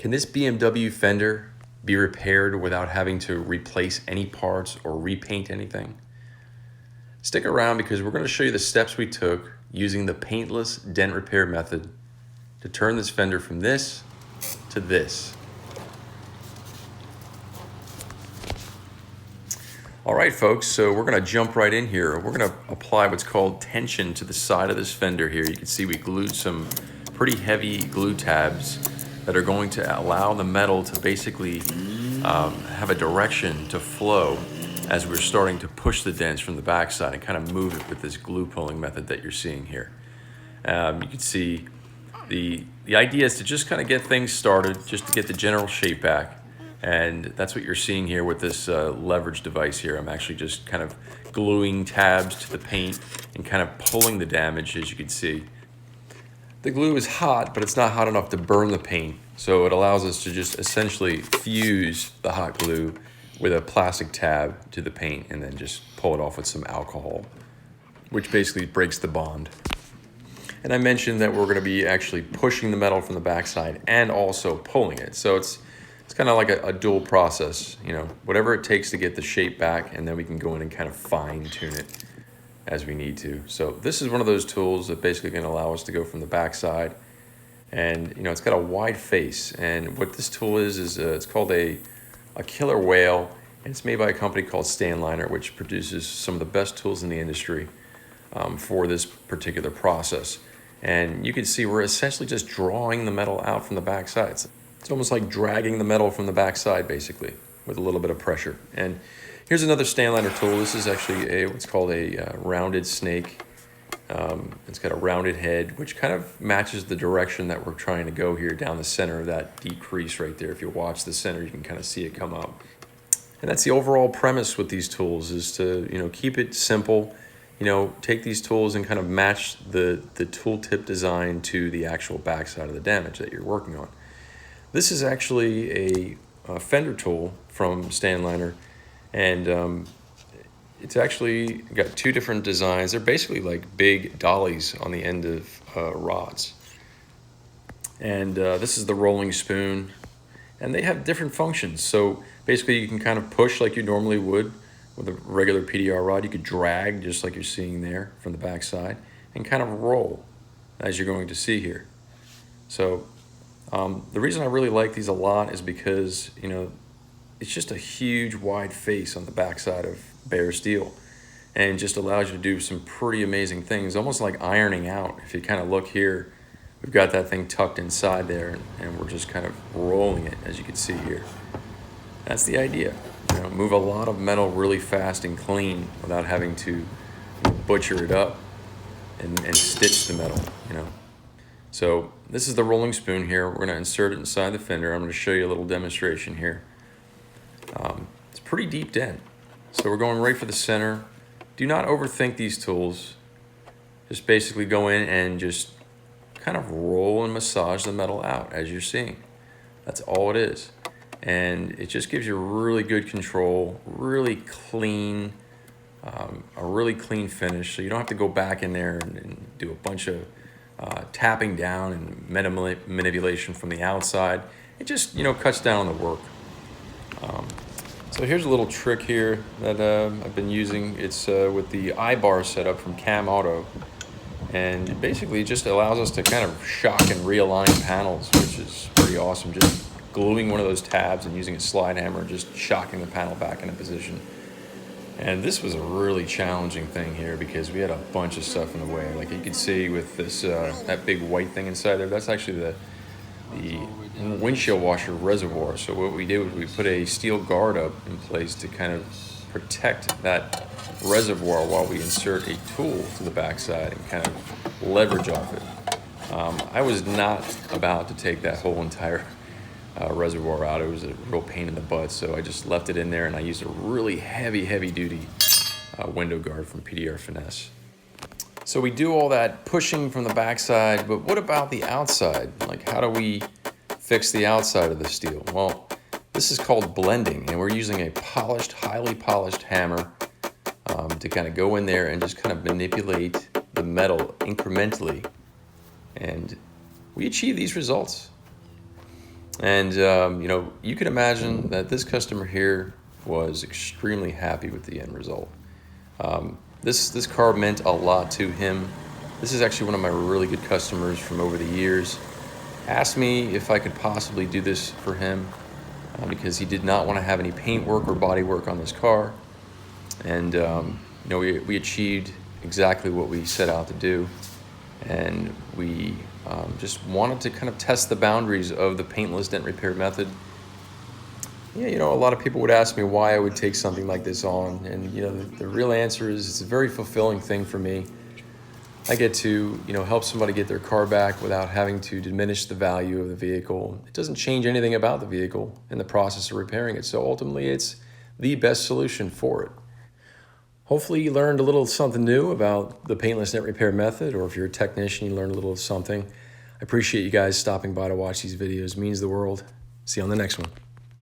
Can this BMW fender be repaired without having to replace any parts or repaint anything? Stick around because we're going to show you the steps we took using the paintless dent repair method to turn this fender from this to this. All right, folks, so we're going to jump right in here. We're going to apply what's called tension to the side of this fender here. You can see we glued some pretty heavy glue tabs that are going to allow the metal to basically have a direction to flow as we're starting to push the dents from the backside and kind of move it with this glue pulling method that you're seeing here. You can see the idea is to just kind of get things started, just to get the general shape back. And that's what you're seeing here with this leverage device here. I'm actually just kind of gluing tabs to the paint and kind of pulling the damage, as you can see. The glue is hot, but it's not hot enough to burn the paint. So it allows us to just essentially fuse the hot glue with a plastic tab to the paint and then just pull it off with some alcohol, which basically breaks the bond. And I mentioned that we're going to be actually pushing the metal from the backside and also pulling it. So it's kind of like a dual process, you know, whatever it takes to get the shape back, and then we can go in and kind of fine tune it as we need to. So this is one of those tools that basically going to allow us to go from the backside, and you know, it's got a wide face. And what this tool is it's called a killer whale, and it's made by a company called Stanliner, which produces some of the best tools in the industry for this particular process. And you can see we're essentially just drawing the metal out from the backside. It's almost like dragging the metal from the backside, basically, with a little bit of pressure. And here's another Stanliner tool. This is actually what's called a rounded snake. It's got a rounded head, which kind of matches the direction that we're trying to go here down the center of that deep crease right there. If you watch the center, you can kind of see it come up. And that's the overall premise with these tools, is to, you know, keep it simple. You know, take these tools and kind of match the tooltip design to the actual backside of the damage that you're working on. This is actually a fender tool from Stanliner, and it's actually got two different designs. They're basically like big dollies on the end of rods. And this is the rolling spoon, and they have different functions. So basically you can kind of push like you normally would with a regular PDR rod. You could drag just like you're seeing there from the backside, and kind of roll as you're going to see here. So the reason I really like these a lot is because, you know, it's just a huge wide face on the backside of bare steel, and just allows you to do some pretty amazing things, almost like ironing out. If you kind of look here, we've got that thing tucked inside there, and we're just kind of rolling it, as you can see here. That's the idea. You know, move a lot of metal really fast and clean without having to butcher it up and stitch the metal, you know. So this is the rolling spoon here. We're going to insert it inside the fender. I'm going to show you a little demonstration here. It's a pretty deep dent. So we're going right for the center. Do not overthink these tools. Just basically go in and just kind of roll and massage the metal out, as you're seeing. That's all it is. And it just gives you really good control, really clean, a really clean finish. So you don't have to go back in there and do a bunch of tapping down and manipulation from the outside. It just, you know, cuts down on the work. So here's a little trick here that I've been using. It's with the I-bar setup from Cam Auto, and it basically just allows us to kind of shock and realign panels, which is pretty awesome. Just gluing one of those tabs and using a slide hammer, just shocking the panel back into position. And this was a really challenging thing here because we had a bunch of stuff in the way. Like you can see with this that big white thing inside there, that's actually the windshield washer reservoir. So what we did was we put a steel guard up in place to kind of protect that reservoir while we insert a tool to the backside and kind of leverage off it. I was not about to take that whole entire reservoir out. It was a real pain in the butt, so I just left it in there, and I used a really heavy duty window guard from PDR Finesse. So we do all that pushing from the backside, but what about the outside? Like, how do we fix the outside of the steel? Well, this is called blending, and we're using a highly polished hammer to kind of go in there and just kind of manipulate the metal incrementally, and we achieve these results. And you know, you can imagine that this customer here was extremely happy with the end result. This car meant a lot to him. This is actually one of my really good customers from over the years. Asked me if I could possibly do this for him because he did not want to have any paint work or body work on this car. And you know, we achieved exactly what we set out to do. And we just wanted to kind of test the boundaries of the paintless dent repair method. Yeah, you know, a lot of people would ask me why I would take something like this on, and you know, the real answer is it's a very fulfilling thing for me. I get to, you know, help somebody get their car back without having to diminish the value of the vehicle. It doesn't change anything about the vehicle in the process of repairing it, so ultimately it's the best solution for it. Hopefully you learned a little something new about the paintless dent repair method, or if you're a technician, you learned a little something. I appreciate you guys stopping by to watch these videos. It means the world. See you on the next one.